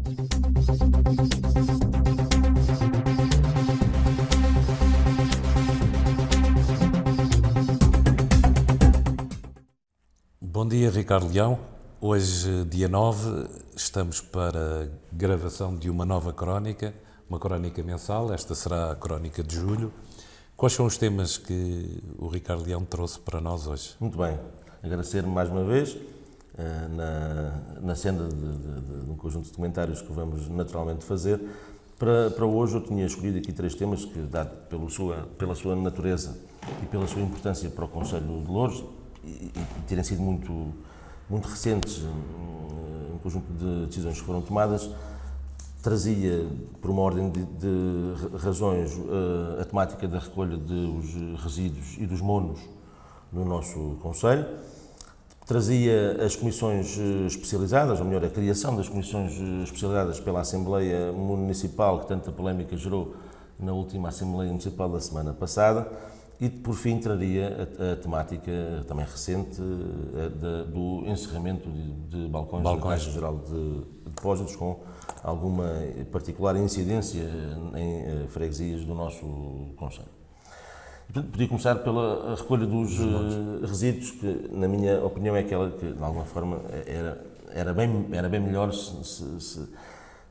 Bom dia, Ricardo Leão. Hoje, dia 9, estamos para a gravação de uma nova crónica, uma crónica mensal. Esta será a crónica de julho. Quais são os temas que o Ricardo Leão trouxe para nós hoje? Muito bem. Agradecer-me mais uma vez na senda de um conjunto de comentários que vamos naturalmente fazer. Para hoje eu tinha escolhido aqui 3 temas que, dado pela sua natureza e pela sua importância para o Conselho de Loures, e terem sido muito recentes, um conjunto de decisões que foram tomadas, trazia, por uma ordem de razões, a temática da recolha dos resíduos e dos monos no nosso Conselho, trazia as comissões especializadas, ou melhor, a criação das comissões especializadas pela Assembleia Municipal, que tanta polémica gerou na última Assembleia Municipal da semana passada, e, por fim, traria a temática também recente do encerramento de balcões da Caixa Geral de Depósitos, com alguma particular incidência em freguesias do nosso Conselho. Podia começar pela recolha dos resíduos, que, na minha opinião, é aquela que, de alguma forma, era bem melhor se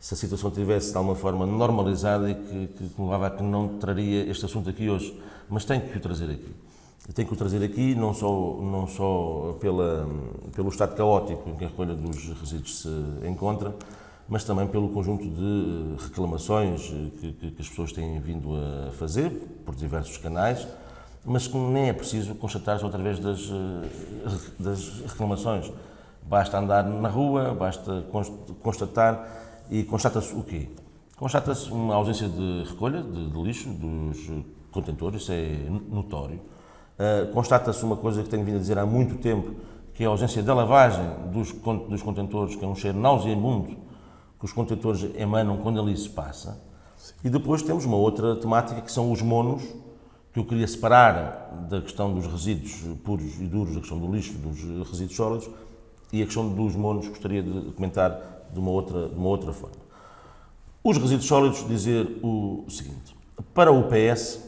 a situação estivesse, de alguma forma, normalizada e que me levava a que não traria este assunto aqui hoje. Mas tenho que o trazer aqui. Tenho que o trazer aqui não só pelo estado caótico em que a recolha dos resíduos se encontra, mas também pelo conjunto de reclamações que as pessoas têm vindo a fazer, por diversos canais, mas que nem é preciso constatar outra vez das reclamações. Basta andar na rua, basta constatar, e constata-se o quê? Constata-se uma ausência de recolha de lixo dos contentores, isso é notório. Constata-se uma coisa que tenho vindo a dizer há muito tempo, que é a ausência da lavagem dos contentores, que é um cheiro nauseabundo que os contentores emanam quando ali se passa. Sim. E depois temos uma outra temática, que são os monos, que eu queria separar da questão dos resíduos puros e duros, da questão do lixo, dos resíduos sólidos, e a questão dos monos gostaria de comentar de uma outra forma. Os resíduos sólidos, dizer o seguinte: para o PS,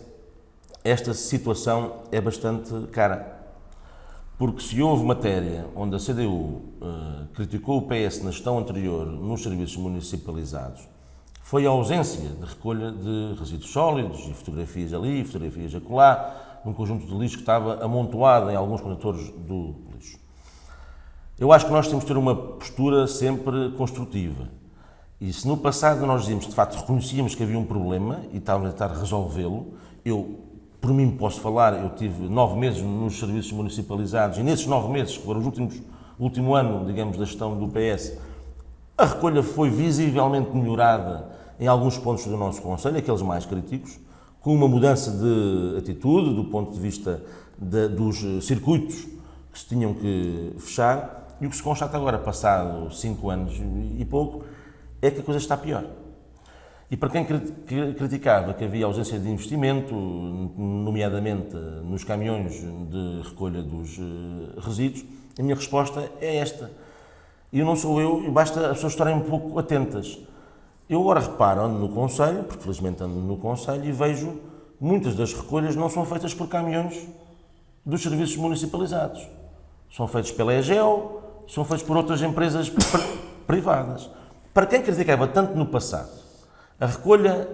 esta situação é bastante cara, porque se houve matéria onde a CDU criticou o PS na gestão anterior nos serviços municipalizados, foi a ausência de recolha de resíduos sólidos, e fotografias ali, fotografias acolá, num conjunto de lixo que estava amontoado em alguns contentores do lixo. Eu acho que nós temos de ter uma postura sempre construtiva. E se no passado nós dizíamos, de facto, reconhecíamos que havia um problema e estávamos a tentar resolvê-lo, por mim posso falar, eu tive 9 meses nos serviços municipalizados, e nesses 9 meses, que foram o último ano, digamos, da gestão do PS, a recolha foi visivelmente melhorada em alguns pontos do nosso Conselho, aqueles mais críticos, com uma mudança de atitude do ponto de vista dos circuitos que se tinham que fechar, e o que se constata agora, passado 5 anos e pouco, é que a coisa está pior. E para quem criticava que havia ausência de investimento, nomeadamente nos caminhões de recolha dos resíduos, a minha resposta é esta. E não sou eu, e basta as pessoas estarem um pouco atentas. Eu agora reparo, ando no Conselho, porque felizmente ando no Conselho, e vejo que muitas das recolhas não são feitas por caminhões dos serviços municipalizados. São feitos pela EGEO, são feitos por outras empresas privadas. Para quem criticava tanto no passado a recolha,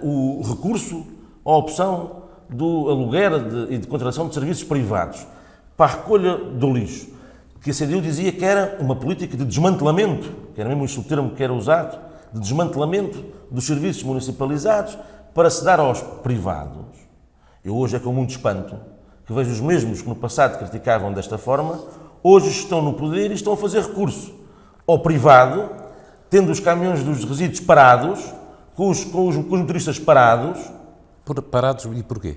o recurso, a opção do aluguer e de contratação de serviços privados para a recolha do lixo, que a CDU dizia que era uma política de desmantelamento, que era mesmo o termo que era usado, de desmantelamento dos serviços municipalizados para se dar aos privados. Eu hoje é com muito espanto que vejo os mesmos que no passado criticavam desta forma, hoje estão no poder e estão a fazer recurso ao privado, tendo os caminhões dos resíduos parados, com os motoristas parados. Parados e porquê?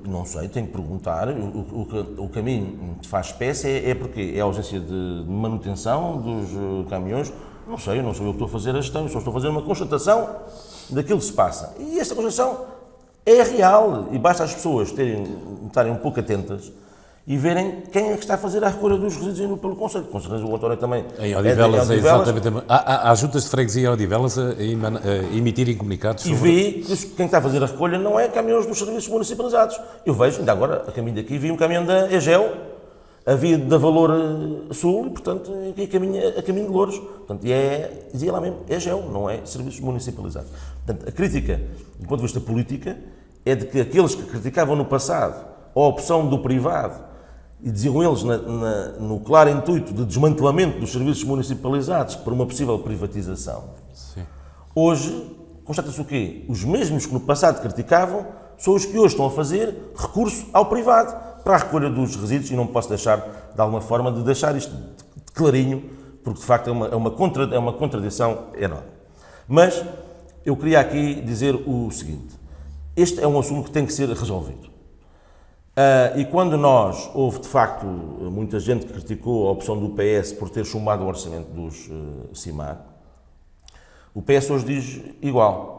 Não sei, tenho que perguntar. O que a mim faz espécie é porque é a ausência de manutenção dos caminhões. Não sei, eu não sou eu que estou a fazer a gestão, eu só estou a fazer uma constatação daquilo que se passa. E esta constatação é real e basta as pessoas estarem um pouco atentas e verem quem é que está a fazer a recolha dos resíduos pelo Conselho. Com certeza o António também Em Odivelas, exatamente. Há juntas de freguesia em Odivelas a emitirem comunicados sobre... E vi que quem está a fazer a recolha não é caminhões dos serviços municipalizados. Eu vejo, ainda agora, a caminho daqui, vi um caminhão da EGEL, a via da Valor Sul, e, portanto, a caminho de Louros. Portanto, dizia lá mesmo, EGEL, não é serviços municipalizados. Portanto, a crítica, do ponto de vista política, é de que aqueles que criticavam no passado a opção do privado, e diziam eles no claro intuito de desmantelamento dos serviços municipalizados por uma possível privatização, sim, hoje constata-se o quê? Os mesmos que no passado criticavam são os que hoje estão a fazer recurso ao privado para a recolha dos resíduos, e não posso deixar, de alguma forma, de deixar isto de clarinho, porque de facto é uma contradição enorme. Mas eu queria aqui dizer o seguinte: este é um assunto que tem que ser resolvido. E quando houve de facto muita gente que criticou a opção do PS por ter chumbado o orçamento dos CIMAR, o PS hoje diz igual.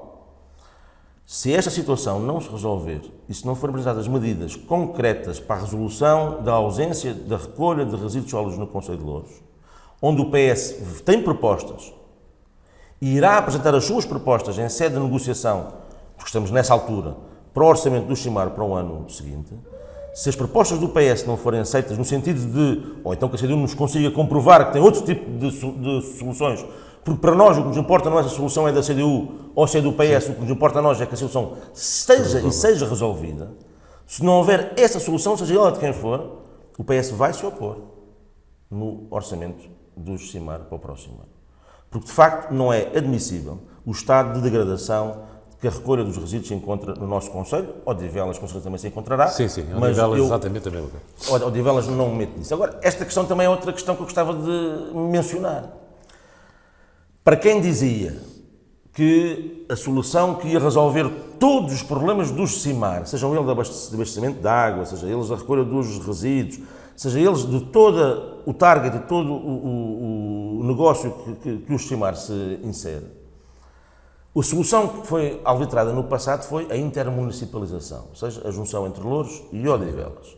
Se esta situação não se resolver e se não forem realizadas medidas concretas para a resolução da ausência da recolha de resíduos sólidos no Conselho de Louros, onde o PS tem propostas e irá apresentar as suas propostas em sede de negociação, porque estamos nessa altura, para o orçamento do CIMAR para o ano seguinte, se as propostas do PS não forem aceitas no sentido de, ou então que a CDU nos consiga comprovar que tem outro tipo de soluções, porque para nós o que nos importa não é se a solução é da CDU ou se é do PS, sim, o que nos importa a nós é que a solução seja resolvida. Se não houver essa solução, seja ela de quem for, o PS vai se opor no orçamento dos CIMAR para o próximo ano. Porque de facto não é admissível o estado de degradação que a recolha dos resíduos se encontra no nosso Conselho. Odivelas, com certeza, também se encontrará. Sim, Odivelas exatamente a mesma coisa. Odivelas não me meto nisso. Agora, esta questão também é outra questão que eu gostava de mencionar. Para quem dizia que a solução que ia resolver todos os problemas dos CIMAR, sejam eles de abastecimento de água, seja eles da recolha dos resíduos, seja eles de todo o target e todo o negócio que os CIMAR se insere, a solução que foi arbitrada no passado foi a intermunicipalização, ou seja, a junção entre Louros e Odivelas.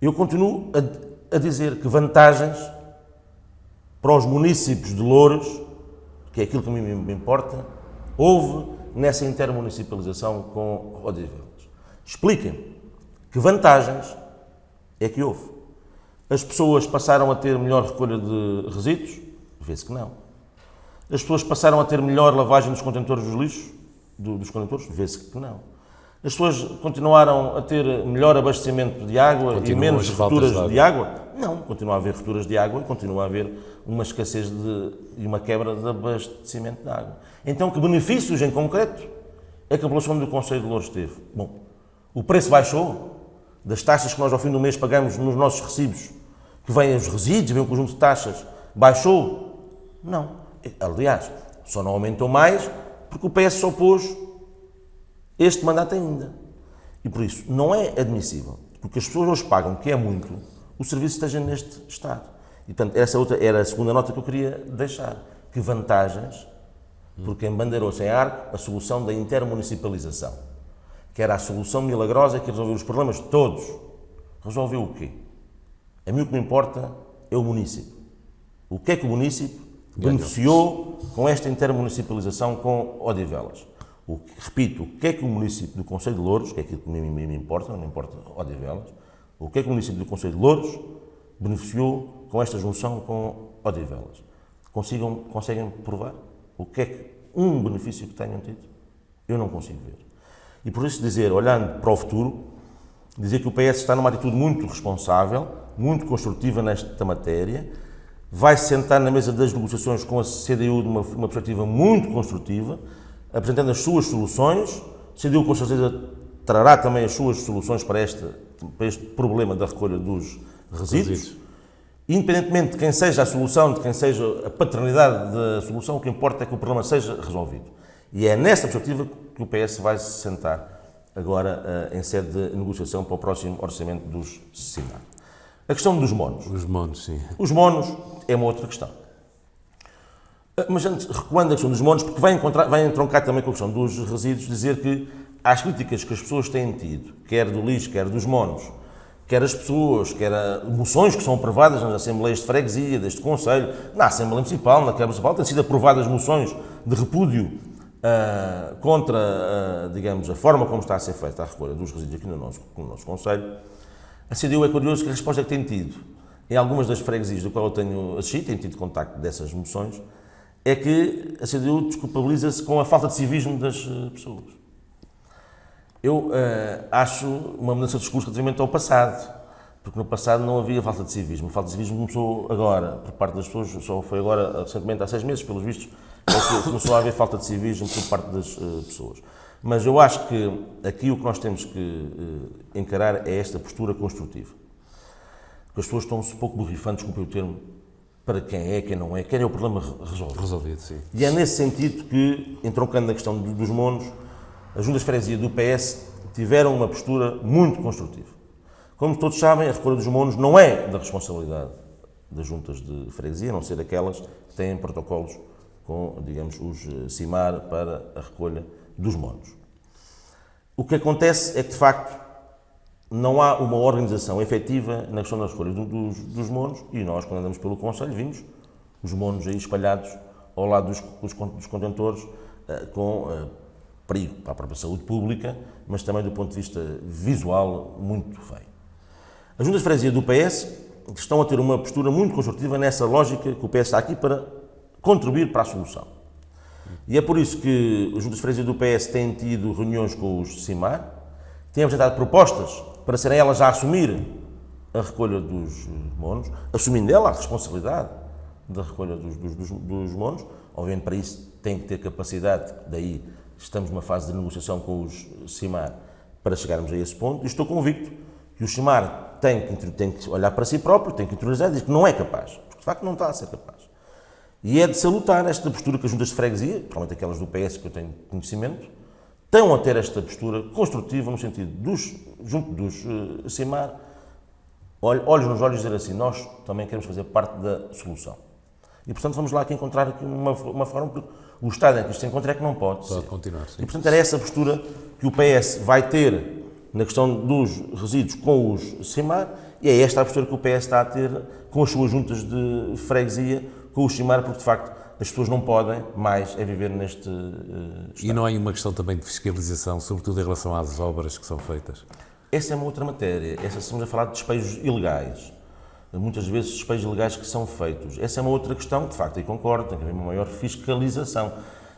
Eu continuo a dizer que vantagens para os municípios de Louros, que é aquilo que a mim me importa, houve nessa intermunicipalização com Odivelas. Expliquem que vantagens é que houve. As pessoas passaram a ter melhor recolha de resíduos? Vê-se que não. As pessoas passaram a ter melhor lavagem dos contentores dos lixos? Dos contentores? Vê-se que não. As pessoas continuaram a ter melhor abastecimento de água e menos rupturas de água? Não, continua a haver rupturas de água e continua a haver uma escassez e uma quebra de abastecimento de água. Então, que benefícios em concreto é que a população do Conselho de Louros teve? Bom, o preço baixou das taxas que nós ao fim do mês pagamos nos nossos recibos, que vêm os resíduos, vem um conjunto de taxas, baixou? Não. Aliás, só não aumentou mais porque o PS se opôs este mandato ainda. E por isso, não é admissível, porque as pessoas hoje pagam, que é muito, o serviço esteja neste estado. E, portanto, essa era a segunda nota que eu queria deixar. Que vantagens, porque embandeirou-se em arco a solução da intermunicipalização, que era a solução milagrosa que resolveu os problemas todos. Resolveu o quê? A mim o que me importa é o município. O que é que o município beneficiou com esta intermunicipalização com Odivelas? Repito, o que é que o município do Conselho de Louros, que é aquilo que me importa, não me importa Odivelas, o que é que o município do Conselho de Louros beneficiou com esta junção com Odivelas? Conseguem provar? O que é que um benefício que tenham tido? Eu não consigo ver. E por isso dizer, olhando para o futuro, dizer que o PS está numa atitude muito responsável, muito construtiva nesta matéria, vai se sentar na mesa das negociações com a CDU de uma perspectiva muito construtiva, apresentando as suas soluções. A CDU com certeza trará também as suas soluções para este problema da recolha dos resíduos. Independentemente de quem seja a solução, de quem seja a paternidade da solução, o que importa é que o problema seja resolvido. E é nessa perspectiva que o PS vai se sentar agora em sede de negociação para o próximo orçamento dos CIMAR. A questão dos monos. Os monos, sim. Os monos é uma outra questão. Mas antes, recuando a questão dos monos, porque vai entroncar também com a questão dos resíduos, dizer que às críticas que as pessoas têm tido, quer do lixo, quer dos monos, quer as pessoas, quer moções que são aprovadas nas Assembleias de Freguesia, deste Conselho, na Assembleia Municipal, na Câmara Municipal, têm sido aprovadas moções de repúdio contra, digamos, a forma como está a ser feita a recolha dos resíduos aqui no nosso Conselho. A CDU é curioso que a resposta que tem tido em algumas das freguesias do qual eu tenho assistido, tenho tido contacto dessas moções, é que a CDU desculpabiliza-se com a falta de civismo das pessoas. Eu acho uma mudança de discurso relativamente ao passado, porque no passado não havia falta de civismo. A falta de civismo começou agora, por parte das pessoas, só foi agora, recentemente, há 6 meses, pelos vistos, é que começou a haver falta de civismo por parte das pessoas. Mas eu acho que aqui o que nós temos que encarar é esta postura construtiva. Porque as pessoas estão-se um pouco borrifantes, desculpem o termo, para quem é, quem não é, quem é o problema resolvido. Resolvido, sim. E é nesse sentido que, entroncando na questão dos monos, as juntas de freguesia do PS tiveram uma postura muito construtiva. Como todos sabem, a recolha dos monos não é da responsabilidade das juntas de freguesia, a não ser aquelas que têm protocolos com, digamos, os CIMAR para a recolha dos monos. O que acontece é que, de facto, não há uma organização efetiva na questão da recolha dos monos e nós, quando andamos pelo Conselho, vimos os monos aí espalhados ao lado dos contentores com perigo para a própria saúde pública, mas também do ponto de vista visual muito feio. As juntas de freguesia do PS estão a ter uma postura muito construtiva nessa lógica que o PS está aqui para contribuir para a solução. E é por isso que as juntas de freguesia do PS têm tido reuniões com os CIMAR, têm apresentado propostas para serem elas a assumir a recolha dos monos, assumindo ela a responsabilidade da recolha dos monos. Obviamente, para isso tem que ter capacidade, daí estamos numa fase de negociação com os CIMAR para chegarmos a esse ponto. E estou convicto que o CIMAR tem que olhar para si próprio, tem que interiorizar e dizer que não é capaz, porque de facto não está a ser capaz. E é de salutar esta postura que as juntas de freguesia, provavelmente aquelas do PS que eu tenho conhecimento, estão a ter esta postura construtiva no sentido junto dos CIMAR, olhos nos olhos dizer assim, nós também queremos fazer parte da solução. E portanto vamos lá aqui encontrar aqui uma forma, porque o estado em que isto se encontra é que não pode ser. Continuar, sim. E portanto era essa postura que o PS vai ter na questão dos resíduos com os CIMAR e é esta a postura que o PS está a ter com as suas juntas de freguesia, com os CIMAR, porque de facto as pessoas não podem mais viver neste estado. E não há aí uma questão também de fiscalização, sobretudo em relação às obras que são feitas? Essa é uma outra matéria. Estamos a falar de despejos ilegais. Muitas vezes despejos ilegais que são feitos. Essa é uma outra questão, de facto, e concordo, tem que haver uma maior fiscalização.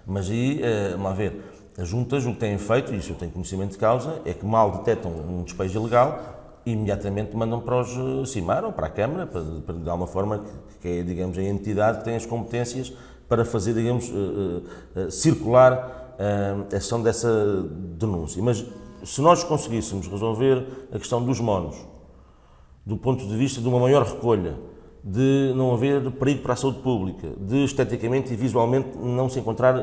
Mas aí, vamos lá ver, as juntas o que têm feito, e isso eu tenho conhecimento de causa, é que mal detectam um despejo ilegal, imediatamente mandam para os CIMAR ou para a Câmara, para de alguma forma, que é, digamos, a entidade que tem as competências para fazer, digamos, circular a questão dessa denúncia. Mas se nós conseguíssemos resolver a questão dos monos, do ponto de vista de uma maior recolha, de não haver perigo para a saúde pública, de esteticamente e visualmente não se encontrar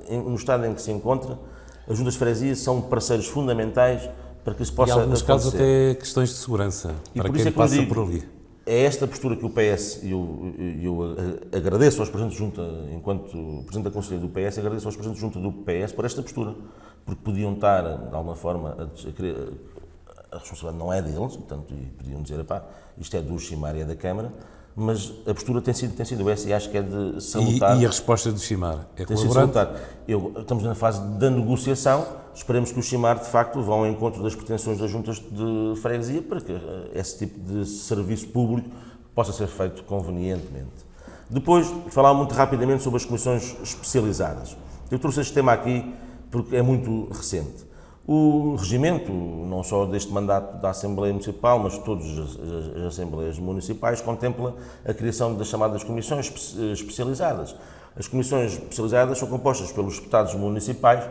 no estado em que se encontra, as juntas de freguesia são parceiros fundamentais para que isso possa acontecer. E em alguns casos até questões de segurança, para quem passa por ali. É esta postura que o PS, e eu agradeço aos presidentes de junta, enquanto presidente da Conselhia do PS, agradeço aos presidentes de junta do PS por esta postura, porque podiam estar, de alguma forma, a responsabilidade não é deles, portanto, e podiam dizer, pá, isto é do CIMAR e é da Câmara, mas a postura tem sido essa e acho que é de salutar. E a resposta do CIMAR é tem sido salutar. Estamos na fase da negociação, esperemos que os CIMAR, de facto, vão ao encontro das pretensões das juntas de freguesia para que esse tipo de serviço público possa ser feito convenientemente. Depois, falar muito rapidamente sobre as comissões especializadas. Eu trouxe este tema aqui porque é muito recente. O regimento, não só deste mandato da Assembleia Municipal, mas de todas as Assembleias Municipais, contempla a criação das chamadas comissões especializadas. As comissões especializadas são compostas pelos deputados municipais,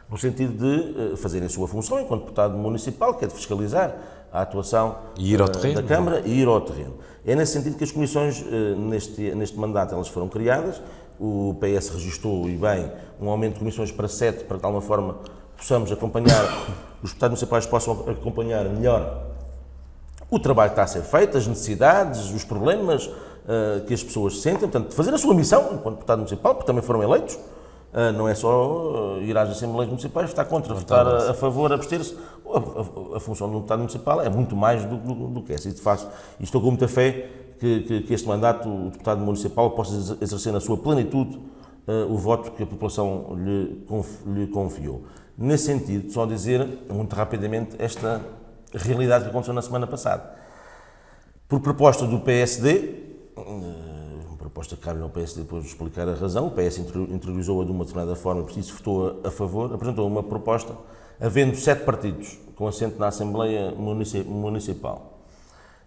no sentido de fazerem a sua função enquanto deputado municipal, que é de fiscalizar a atuação da Câmara e ir ao terreno. É nesse sentido que as comissões, neste mandato, elas foram criadas. O PS registrou, e bem, um aumento de comissões para 7, para de alguma forma possamos acompanhar, os deputados municipais possam acompanhar melhor o trabalho que está a ser feito, as necessidades, os problemas que as pessoas sentem, portanto, fazer a sua missão enquanto deputado municipal, porque também foram eleitos não é só ir às Assembleias Municipais, votar contra, votar a favor, abster-se. A função de um deputado municipal é muito mais do que essa. E de facto, estou com muita fé que este mandato, o deputado municipal, possa exercer na sua plenitude o voto que a população lhe confiou. Nesse sentido, só dizer, muito rapidamente, esta realidade que aconteceu na semana passada. Por proposta do PSD, uma proposta que cabe ao PSD depois de explicar a razão, o PS interiorizou-a de uma determinada forma, por isso votou a favor, apresentou uma proposta, havendo 7 partidos com assento na Assembleia Municipal.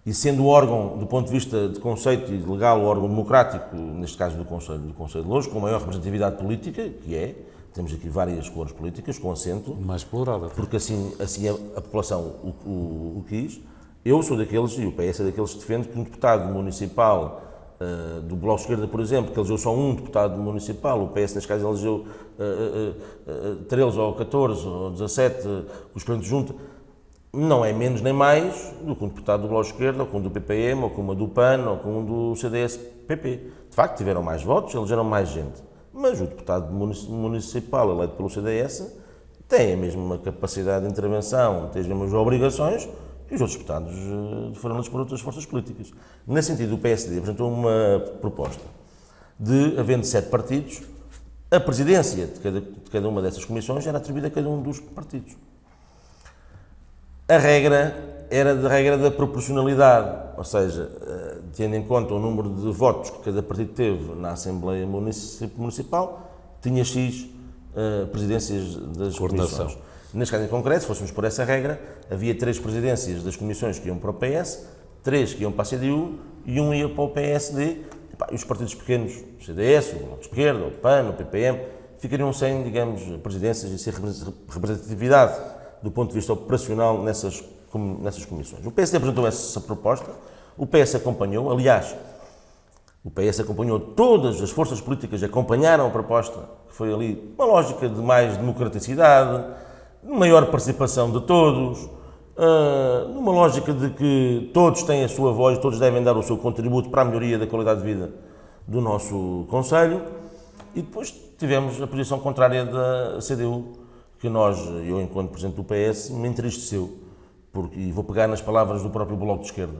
E sendo o órgão, do ponto de vista de conceito e de legal, o órgão democrático, neste caso do Conselho de Louros, com maior representatividade política, que é, temos aqui várias cores políticas com assento, Mais plural. porque assim a população o quis. Eu sou daqueles, e o PS é daqueles que defende que um deputado municipal do Bloco de Esquerda, por exemplo, que elegeu só um deputado municipal, o PS neste caso elegeu 13 ou 14 ou 17, os presidentes junta, não é menos nem mais do que um deputado do Bloco de Esquerda, ou com um do PPM, ou com uma do PAN, ou com um do CDS-PP. De facto, tiveram mais votos, elegeram mais gente. Mas o deputado municipal eleito pelo CDS tem a mesma capacidade de intervenção, tem as mesmas obrigações que os outros deputados foram eleitos por outras forças políticas. Nesse sentido, o PSD apresentou uma proposta de, havendo 7 partidos, a presidência de cada uma dessas comissões era atribuída a cada um dos partidos. A regra era a regra da proporcionalidade, ou seja, tendo em conta o número de votos que cada partido teve na Assembleia Municipal, tinha X presidências das comissões. Neste caso em concreto, se fôssemos por essa regra, havia 3 presidências das comissões que iam para o PS, 3 que iam para a CDU e 1 ia para o PSD. E os partidos pequenos, o CDS, o Bloco de Esquerda, o PAN, o PPM, ficariam sem, digamos, presidências e sem representatividade do ponto de vista operacional nessas comissões. O PSD apresentou essa proposta, o PS acompanhou, aliás, o PS acompanhou, todas as forças políticas acompanharam a proposta, que foi ali uma lógica de mais democraticidade, de maior participação de todos, numa lógica de que todos têm a sua voz, todos devem dar o seu contributo para a melhoria da qualidade de vida do nosso Conselho, e depois tivemos a posição contrária da CDU, que eu enquanto Presidente do PS, me entristeceu, e vou pegar nas palavras do próprio Bloco de Esquerda.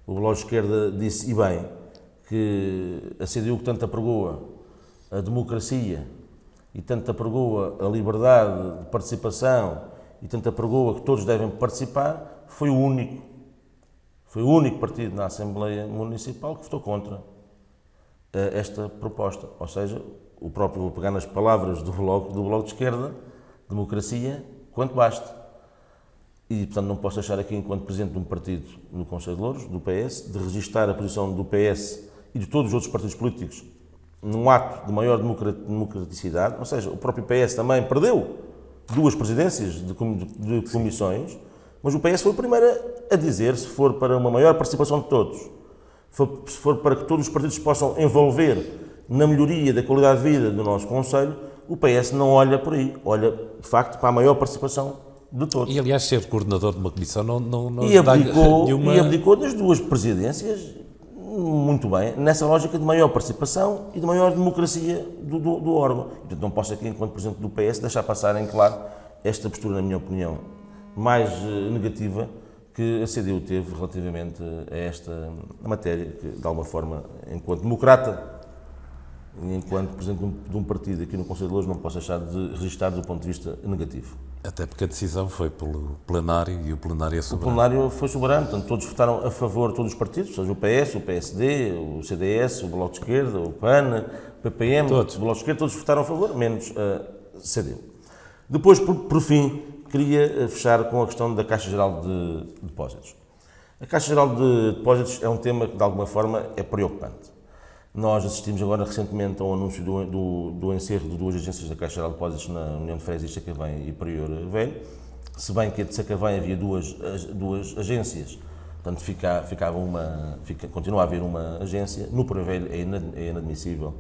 O Bloco de Esquerda disse, e bem, que a CDU que tanto apregoa a democracia e tanto apregoa a liberdade de participação e tanto apregoa que todos devem participar, foi o único partido na Assembleia Municipal que votou contra esta proposta. Ou seja, o próprio, vou pegar nas palavras do Bloco de Esquerda, democracia, quanto basta. E, portanto, não posso achar aqui, enquanto Presidente de um partido no Conselho de Louros, do PS, de registar a posição do PS e de todos os outros partidos políticos num ato de maior democraticidade, ou seja, o próprio PS também perdeu 2 presidências de comissões, mas o PS foi o primeiro a dizer, se for para uma maior participação de todos, se for para que todos os partidos possam envolver na melhoria da qualidade de vida do nosso Conselho, o PS não olha por aí, olha, de facto, para a maior participação de todos. E, aliás, ser coordenador de uma comissão não dá nenhuma... E abdicou das 2 presidências, muito bem, nessa lógica de maior participação e de maior democracia do órgão. Portanto, não posso aqui, enquanto Presidente do PS, deixar passar em claro esta postura, na minha opinião, mais negativa que a CDU teve relativamente a esta matéria, que, de alguma forma, enquanto democrata, e enquanto Presidente de um partido aqui no Conselho de Louros, não posso deixar de registrar do ponto de vista negativo. Até porque a decisão foi pelo plenário e o plenário é soberano. O plenário foi soberano, portanto, todos votaram a favor, todos os partidos, seja o PS, o PSD, o CDS, o Bloco de Esquerda, o PAN, o PPM, todos. O Bloco de Esquerda, todos votaram a favor, menos a CDU. Depois, por fim, queria fechar com a questão da Caixa Geral de Depósitos. A Caixa Geral de Depósitos é um tema que, de alguma forma, é preocupante. Nós assistimos agora recentemente ao anúncio do encerro de 2 agências da Caixa Geral de Depósitos na União de Freguesias de Sacavém e Prior Velho, se bem que a de Sacavém havia duas agências, portanto continua a haver uma agência, no Prior Velho é inadmissível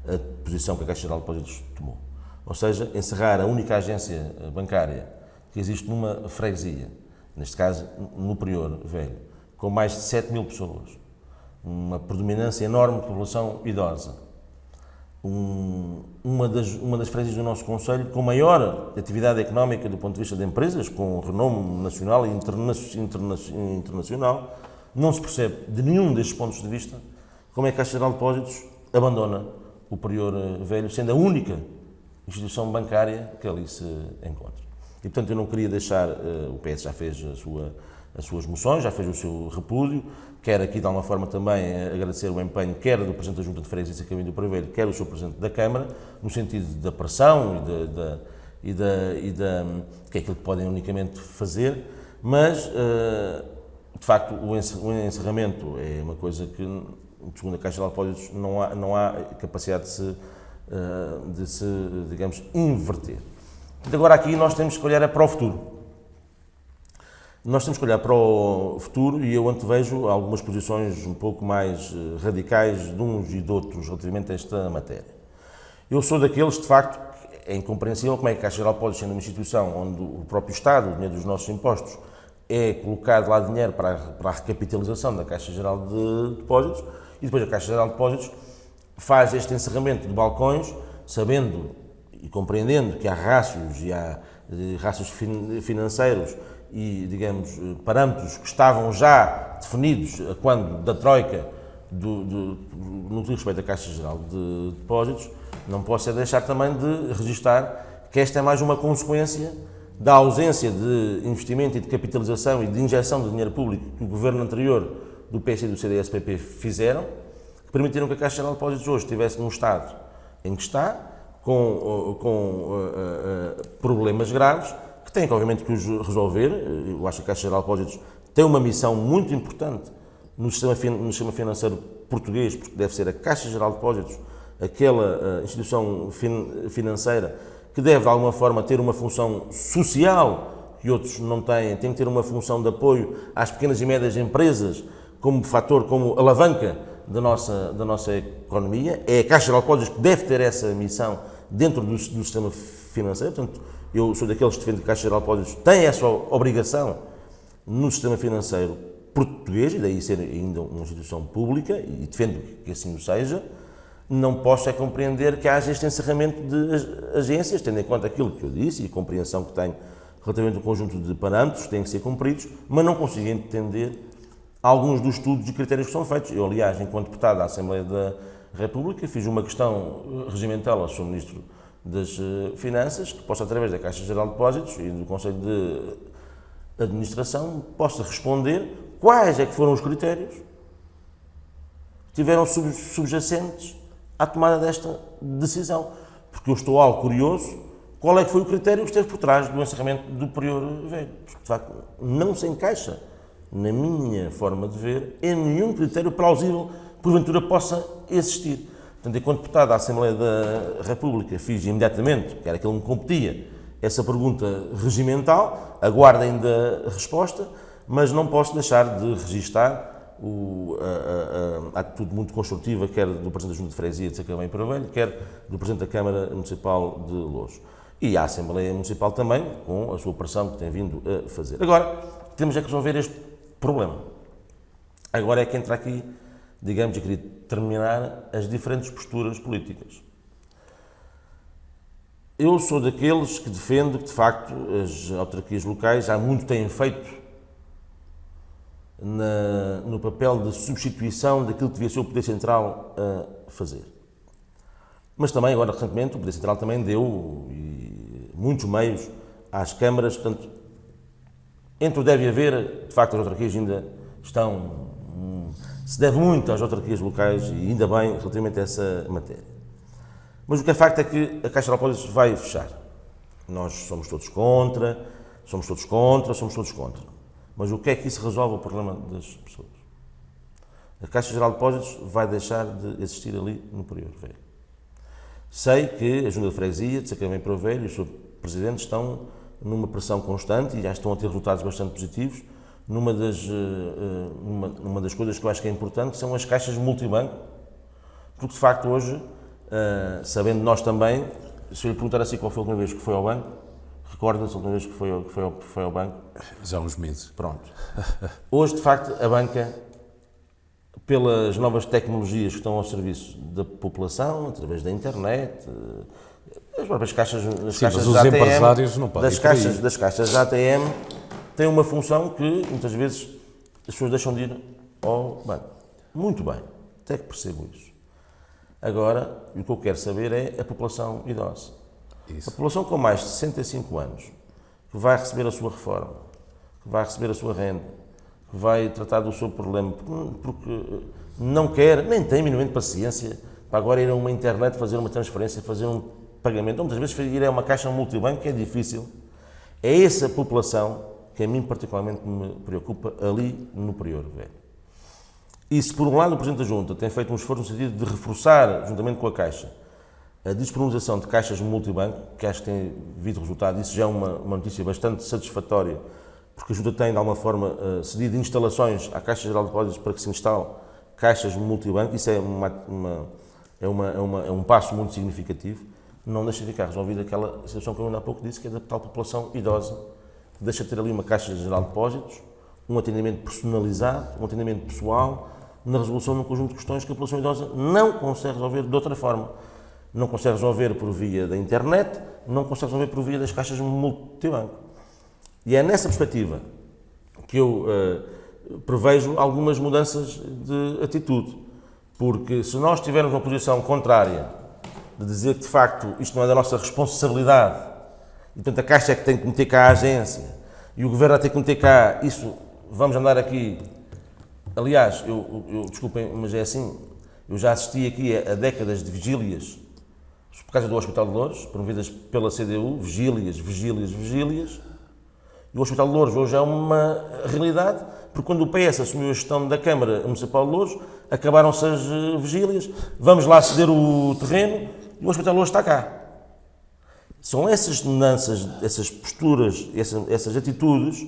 a posição que a Caixa Geral de Depósitos tomou. Ou seja, encerrar a única agência bancária que existe numa freguesia, neste caso no Prior Velho, com mais de 7.000 pessoas, uma predominância enorme de população idosa, uma das freguesias do nosso concelho com maior atividade económica do ponto de vista de empresas, com renome nacional e internacional. Não se percebe, de nenhum destes pontos de vista, como é que a Caixa Geral de Depósitos abandona o Prior Velho, sendo a única instituição bancária que ali se encontra. E, portanto, eu não queria deixar, o PS já fez as suas moções, já fez o seu repúdio, quero aqui, de alguma forma, também agradecer o empenho, quer do Presidente da Junta de Freguesia e Sacavém do Prior Velho, quer do Sr. Presidente da Câmara, no sentido da pressão e que é aquilo que podem unicamente fazer, mas, de facto, o encerramento é uma coisa que, segundo a Caixa Geral de Depósitos, não há capacidade de se, digamos, inverter. Agora aqui nós temos que olhar para o futuro. Nós temos que olhar para o futuro e eu antevejo algumas posições um pouco mais radicais de uns e de outros relativamente a esta matéria. Eu sou daqueles, de facto, que é incompreensível como é que a Caixa Geral de Depósitos, sendo uma instituição onde o próprio Estado, o dinheiro dos nossos impostos, é colocado lá dinheiro para a recapitalização da Caixa Geral de Depósitos e depois a Caixa Geral de Depósitos faz este encerramento de balcões, sabendo e compreendendo que há rácios e há rácios financeiros e, digamos, parâmetros que estavam já definidos a quando da Troika no que respeita à Caixa Geral de Depósitos, não posso deixar também de registar que esta é mais uma consequência da ausência de investimento e de capitalização e de injeção de dinheiro público que o governo anterior do PS e do CDS-PP fizeram, que permitiram que a Caixa Geral de Depósitos hoje estivesse num estado em que está, com problemas graves, que tem que, obviamente, que os resolver. Eu acho que a Caixa Geral de Depósitos tem uma missão muito importante no sistema financeiro português, porque deve ser a Caixa Geral de Depósitos aquela instituição financeira que deve, de alguma forma, ter uma função social que outros não têm, tem que ter uma função de apoio às pequenas e médias empresas como fator, como alavanca da nossa economia. É a Caixa Geral de Depósitos que deve ter essa missão dentro do sistema financeiro. Portanto, eu sou daqueles que defendem que a Caixa Geral de Depósitos tem essa obrigação no sistema financeiro português, e daí ser ainda uma instituição pública, e defendo que assim o seja. Não posso é compreender que haja este encerramento de agências, tendo em conta aquilo que eu disse e a compreensão que tenho relativamente ao conjunto de parâmetros que têm que ser cumpridos, mas não consigo entender alguns dos estudos e critérios que são feitos. Eu, aliás, enquanto deputado da Assembleia da República, fiz uma questão regimental ao Sr. Ministro das Finanças, que possa, através da Caixa Geral de Depósitos e do Conselho de Administração, possa responder quais é que foram os critérios que tiveram subjacentes à tomada desta decisão. Porque eu estou algo curioso, qual é que foi o critério que esteve por trás do encerramento do Prior Velho. Porque, de facto, não se encaixa, na minha forma de ver, em nenhum critério plausível que, porventura, possa existir. Portanto, enquanto deputado da Assembleia da República, fiz imediatamente, que era aquilo que me competia, essa pergunta regimental, aguardo ainda a resposta, mas não posso deixar de registar a atitude muito construtiva, quer do Presidente da Junta de Freguesia de Sacavém e Prior Velho, quer do Presidente da Câmara Municipal de Loures. E a Assembleia Municipal também, com a sua pressão que tem vindo a fazer. Agora, temos é que resolver este problema. Agora é que entra aqui, digamos, eu queria terminar as diferentes posturas políticas. Eu sou daqueles que defendo que, de facto, as autarquias locais há muito têm feito no papel de substituição daquilo que devia ser o Poder Central a fazer. Mas também, agora, recentemente, o Poder Central também deu muitos meios às câmaras, portanto, entre o deve haver, de facto, as autarquias ainda estão... Se deve muito às autarquias locais, e ainda bem, relativamente a essa matéria. Mas o que é facto é que a Caixa Geral de Depósitos vai fechar. Nós somos todos contra. Mas o que é que isso resolve o problema das pessoas? A Caixa Geral de Depósitos vai deixar de existir ali no Prior Velho. Sei que a Junta de Freguesia de Sacavém e Prior Velho e o Sr. Presidente estão numa pressão constante e já estão a ter resultados bastante positivos. Numa das coisas que eu acho que é importante são as caixas multibanco, porque de facto hoje, sabendo nós também, se eu lhe perguntar assim qual foi a última vez que foi ao banco, recorda-se a última vez que foi ao banco? Já há uns meses. Pronto. Hoje, de facto, a banca, pelas novas tecnologias que estão ao serviço da população, através da internet, as próprias caixas, as Sim, caixas mas os da ATM, empresários não podem ir por aí. das caixas da ATM, têm uma função que muitas vezes as pessoas deixam de ir ao banco. Muito bem, até que percebo isso. Agora, o que eu quero saber é a população idosa. Isso. A população com mais de 65 anos, que vai receber a sua reforma, que vai receber a sua renda, que vai tratar do seu problema, porque não quer, nem tem minimamente paciência para agora ir a uma internet fazer uma transferência, fazer um pagamento, ou muitas vezes ir a uma caixa multibanco, que é difícil. É essa população que a mim particularmente me preocupa ali no Prior Velho. E se por um lado o Presidente da Junta tem feito um esforço no sentido de reforçar, juntamente com a Caixa, a disponibilização de caixas multibanco, que acho que tem havido resultado, isso já é uma notícia bastante satisfatória, porque a Junta tem, de alguma forma, cedido instalações à Caixa Geral de Depósitos para que se instale caixas multibanco, isso é um passo muito significativo. Não deixa de ficar resolvida aquela situação que eu ainda há pouco disse, que é da tal população idosa, que deixa de ter ali uma Caixa Geral de Depósitos, um atendimento personalizado, um atendimento pessoal, na resolução de um conjunto de questões que a população idosa não consegue resolver de outra forma. Não consegue resolver por via da internet, não consegue resolver por via das caixas multibanco. E é nessa perspectiva que eu prevejo algumas mudanças de atitude. Porque se nós tivermos uma posição contrária, de dizer que de facto isto não é da nossa responsabilidade, e portanto a Caixa é que tem que meter cá a agência, e o Governo vai ter que meter cá, isso, vamos andar aqui. Aliás, desculpem, mas é assim, eu já assisti aqui a décadas de vigílias, por causa do Hospital de Loures, promovidas pela CDU, vigílias, e o Hospital de Loures hoje é uma realidade, porque quando o PS assumiu a gestão da Câmara Municipal de Loures, acabaram-se as vigílias, vamos lá ceder o terreno e o Hospital de Loures está cá. São essas mudanças, essas posturas, essas atitudes,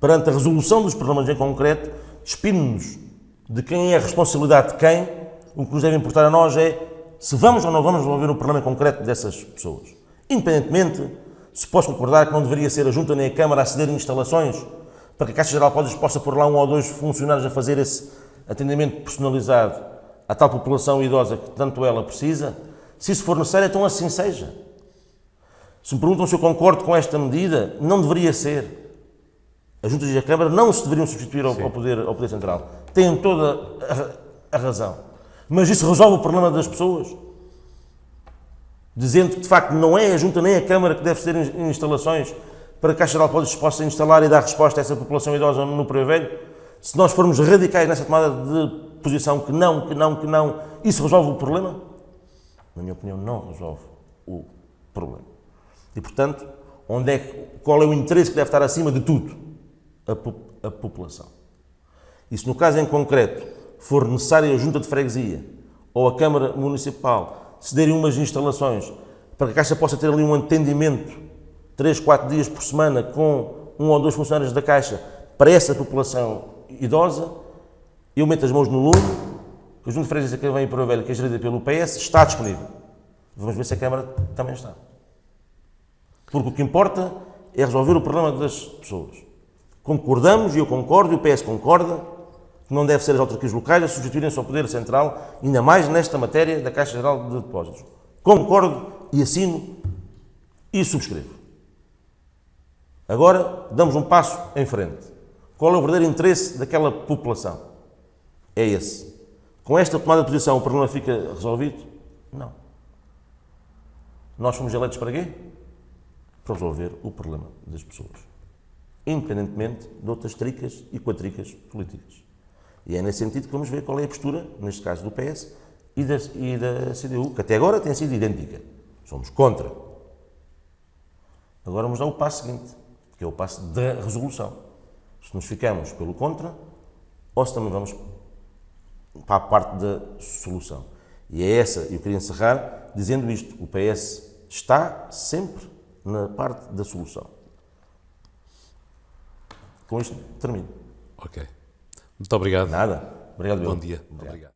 perante a resolução dos problemas em concreto, despindo-nos de quem é a responsabilidade de quem, o que nos deve importar a nós é se vamos ou não vamos resolver o problema concreto dessas pessoas. Independentemente, se posso concordar que não deveria ser a Junta nem a Câmara a ceder instalações para que a Caixa Geral de Depósitos possa pôr lá um ou dois funcionários a fazer esse atendimento personalizado à tal população idosa que tanto ela precisa, se isso for necessário, então assim seja. Se me perguntam se eu concordo com esta medida, não deveria ser. As Juntas e a Câmara não se deveriam substituir ao poder Central. Têm toda a razão. Mas isso resolve o problema das pessoas? Dizendo que, de facto, não é a Junta nem a Câmara que deve ser instalações para que a Caixa Geral de Depósitos possa instalar e dar resposta a essa população idosa no Prior Velho? Se nós formos radicais nessa tomada de posição que não, isso resolve o problema? Na minha opinião, não resolve o problema. E, portanto, qual é o interesse que deve estar acima de tudo? A população. E se no caso em concreto for necessária a Junta de Freguesia ou a Câmara Municipal cederem umas instalações para que a Caixa possa ter ali um atendimento 3, 4 dias por semana com um ou dois funcionários da Caixa para essa população idosa, eu meto as mãos no lume, que a Junta de Freguesia que vem para o Velho, que é gerida pelo PS, está disponível. Vamos ver se a Câmara também está. Porque o que importa é resolver o problema das pessoas. Concordamos, e eu concordo, e o PS concorda, que não deve ser as autarquias locais a substituírem-se ao Poder Central, ainda mais nesta matéria da Caixa Geral de Depósitos. Concordo e assino e subscrevo. Agora, damos um passo em frente. Qual é o verdadeiro interesse daquela população? É esse. Com esta tomada de posição o problema fica resolvido? Não. Nós fomos eleitos para quê? Para resolver o problema das pessoas. Independentemente de outras tricas e quatricas políticas. E é nesse sentido que vamos ver qual é a postura, neste caso do PS e da CDU, que até agora tem sido idêntica. Somos contra. Agora vamos dar o passo seguinte, que é o passo da resolução. Se nos ficamos pelo contra, ou se também vamos para a parte da solução. E é essa, eu queria encerrar dizendo isto, o PS está sempre na parte da solução. Com isto termino. Ok. Muito obrigado. Nada. Obrigado, Bom dia. Obrigado.